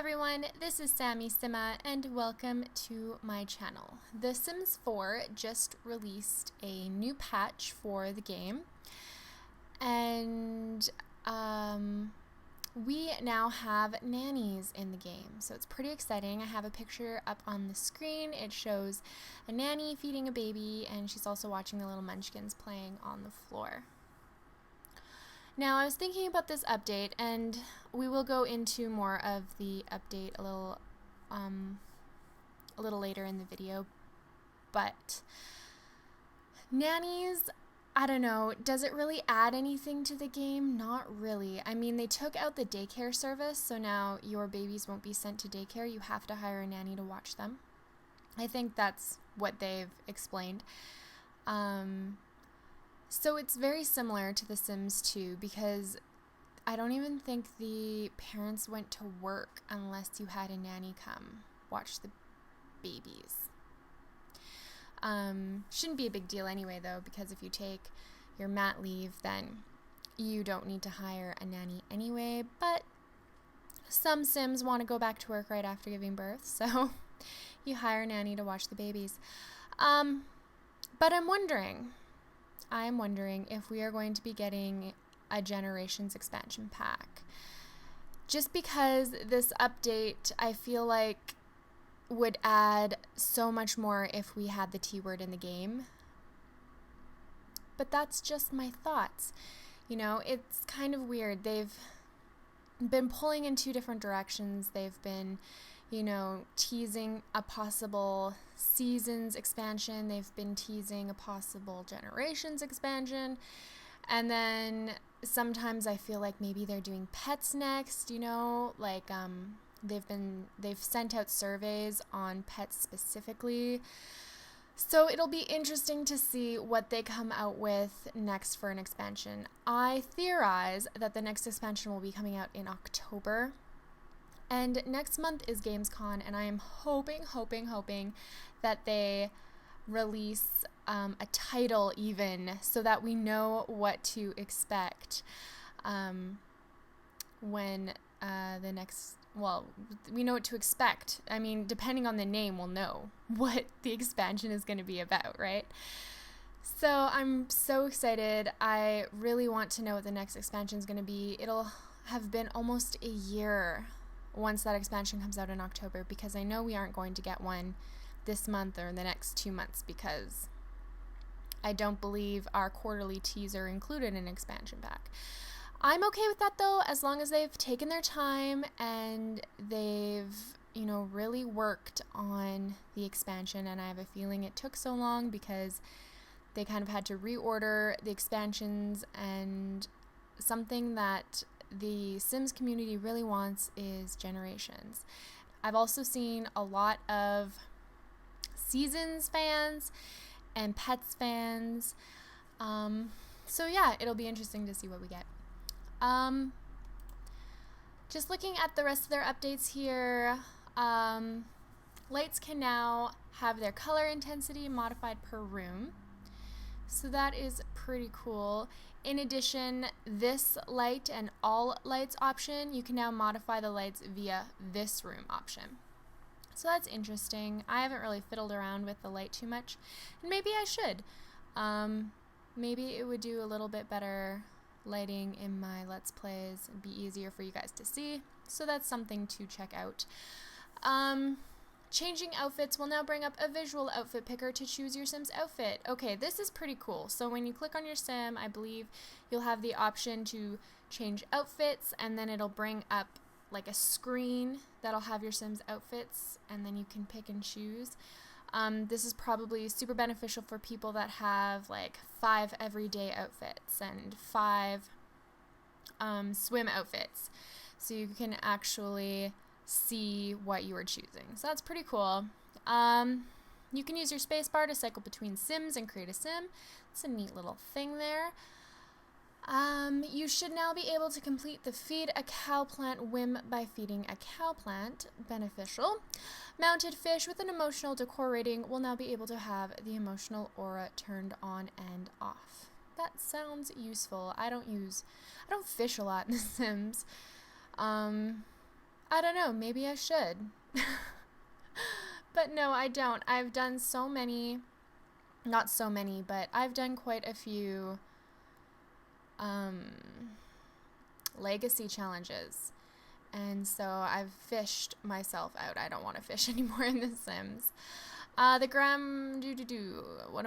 everyone, this is SamiSima and welcome to my channel. The Sims 4 just released a new patch for the game and we now have nannies in the game, so it's pretty exciting. I have a picture up on the screen. It shows a nanny feeding a baby and she's also watching the little munchkins playing on the floor. Now, I was thinking about this update, and we will go into more of the update a little later in the video, but nannies, I don't know, does it really add anything to the game? Not really. I mean, they took out the daycare service, so now your babies won't be sent to daycare. You have to hire a nanny to watch them. I think that's what they've explained. So it's very similar to The Sims 2 because I don't even think the parents went to work unless you had a nanny come watch the babies. Shouldn't be a big deal anyway though, because if you take your mat leave then you don't need to hire a nanny anyway, but some Sims want to go back to work right after giving birth, so you hire a nanny to watch the babies. But I'm wondering if we are going to be getting a Generations expansion pack. Just because this update, I feel like, would add so much more if we had the T word in the game. But that's just my thoughts. You know, it's kind of weird. They've been pulling in two different directions. They've been, you know, teasing a possible Seasons expansion. They've been teasing a possible Generations expansion. And then sometimes I feel like maybe they're doing pets next, you know, like they've sent out surveys on pets specifically. So it'll be interesting to see what they come out with next for an expansion. I theorize that the next expansion will be coming out in October. And next month is Gamescon, and I am hoping that they release a title even so that we know what to expect when the next, well, we know what to expect. I mean, depending on the name, we'll know what the expansion is going to be about, right? So I'm so excited. I really want to know what the next expansion is going to be. It'll have been almost a year once that expansion comes out in October, because I know we aren't going to get one this month or the next 2 months, because I don't believe our quarterly teaser included an expansion pack. I'm okay with that though, as long as they've taken their time and they've, you know, really worked on the expansion. And I have a feeling it took so long because they kind of had to reorder the expansions, and something that the Sims community really wants is Generations. I've also seen a lot of Seasons fans and Pets fans. So yeah, it'll be interesting to see what we get. Just looking at the rest of their updates here, lights can now have their color intensity modified per room. So that is pretty cool. In addition, this light and all lights option, you can now modify the lights via this room option. So that's interesting. I haven't really fiddled around with the light too much, and maybe I should. Maybe it would do a little bit better lighting in my Let's Plays. It'd be easier for you guys to see. So that's something to check out. Changing outfits will now bring up a visual outfit picker to choose your Sim's outfit. Okay, this is pretty cool. So when you click on your Sim, I believe you'll have the option to change outfits, and then it'll bring up like a screen that'll have your Sim's outfits, and then you can pick and choose. This is probably super beneficial for people that have like 5 everyday outfits and 5 swim outfits. So you can actually see what you are choosing. So that's pretty cool. You can use your spacebar to cycle between Sims and create a Sim. It's a neat little thing there. You should now be able to complete the Feed a Cow Plant whim by feeding a cow plant. Beneficial. Mounted fish with an emotional decor rating will now be able to have the emotional aura turned on and off. That sounds useful. I don't fish a lot in The Sims. I don't know, maybe I should. But no, I don't. I've done so many, not so many, but I've done quite a few legacy challenges. And so I've fished myself out. I don't want to fish anymore in The Sims. What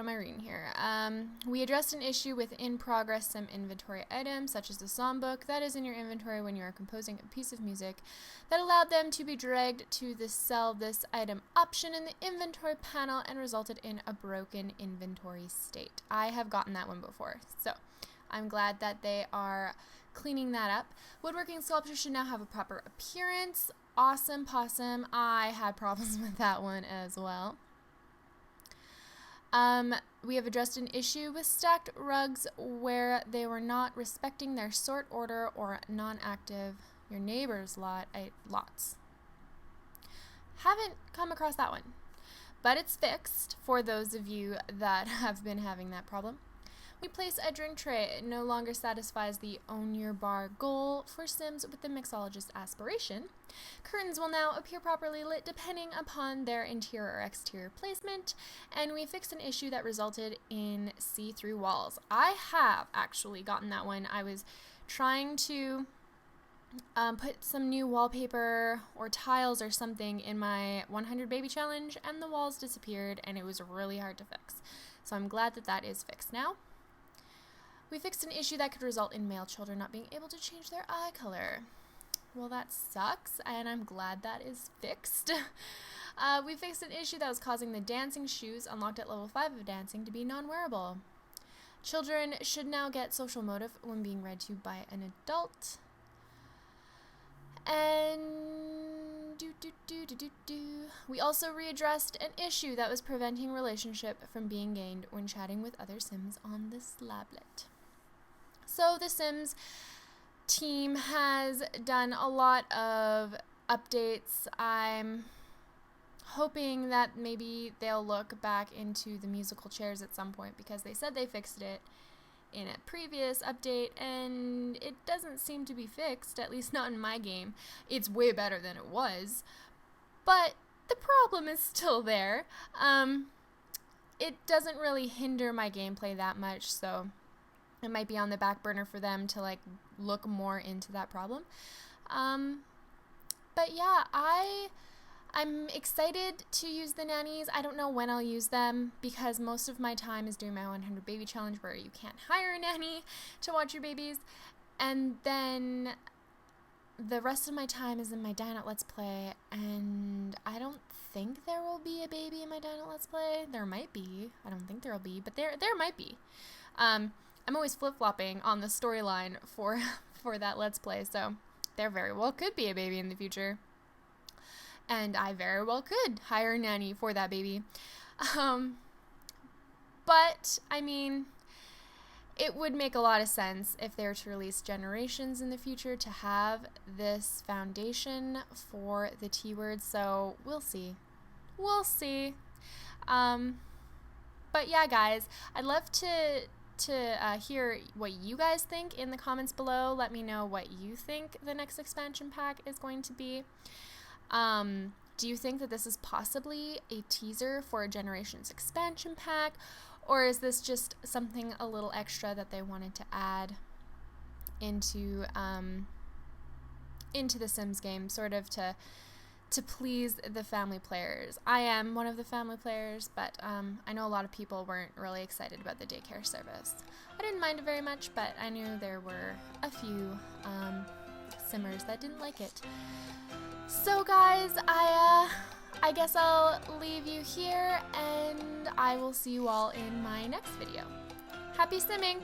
am I reading here? We addressed an issue with in-progress sim inventory items, such as the songbook that is in your inventory when you are composing a piece of music, that allowed them to be dragged to the sell this item option in the inventory panel and resulted in a broken inventory state. I have gotten that one before, so I'm glad that they are cleaning that up. Woodworking sculpture should now have a proper appearance. Awesome possum. I had problems with that one as well. We have addressed an issue with stacked rugs where they were not respecting their sort order or non-active your neighbor's lots. Haven't come across that one, but it's fixed for those of you that have been having that problem. We place a drink tray. It no longer satisfies the own your bar goal for Sims with the mixologist aspiration. Curtains will now appear properly lit depending upon their interior or exterior placement, and we fixed an issue that resulted in see-through walls. I have actually gotten that one. I was trying to put some new wallpaper or tiles or something in my 100 baby challenge, and the walls disappeared, and it was really hard to fix. So I'm glad that that is fixed now. We fixed an issue that could result in male children not being able to change their eye color. Well, that sucks, and I'm glad that is fixed. We fixed an issue that was causing the dancing shoes unlocked at level 5 of dancing to be non-wearable. Children should now get social motive when being read to by an adult. And we also readdressed an issue that was preventing relationship from being gained when chatting with other Sims on the Slablet. So the Sims team has done a lot of updates. I'm hoping that maybe they'll look back into the musical chairs at some point, because they said they fixed it in a previous update and it doesn't seem to be fixed, at least not in my game. It's way better than it was, but the problem is still there. It doesn't really hinder my gameplay that much, so it might be on the back burner for them to like look more into that problem. But yeah, I'm excited to use the nannies. I don't know when I'll use them, because most of my time is doing my 100 baby challenge where you can't hire a nanny to watch your babies, and then the rest of my time is in my Dine Out Let's Play, and I don't think there will be a baby in my Dine Out Let's Play. There might be. I don't think there will be, but there might be. I'm always flip-flopping on the storyline for that Let's Play, so there very well could be a baby in the future. And I very well could hire a nanny for that baby. But, I mean, it would make a lot of sense if they were to release Generations in the future to have this foundation for the T-word, so we'll see. We'll see. But yeah, guys, I'd love to hear what you guys think in the comments below. Let me know what you think the next expansion pack is going to be. Do you think that this is possibly a teaser for a Generations expansion pack, or is this just something a little extra that they wanted to add into the Sims game, sort of to please the family players? I am one of the family players, but I know a lot of people weren't really excited about the daycare service. I didn't mind it very much, but I knew there were a few Simmers that didn't like it. So guys, I guess I'll leave you here, and I will see you all in my next video. Happy simming!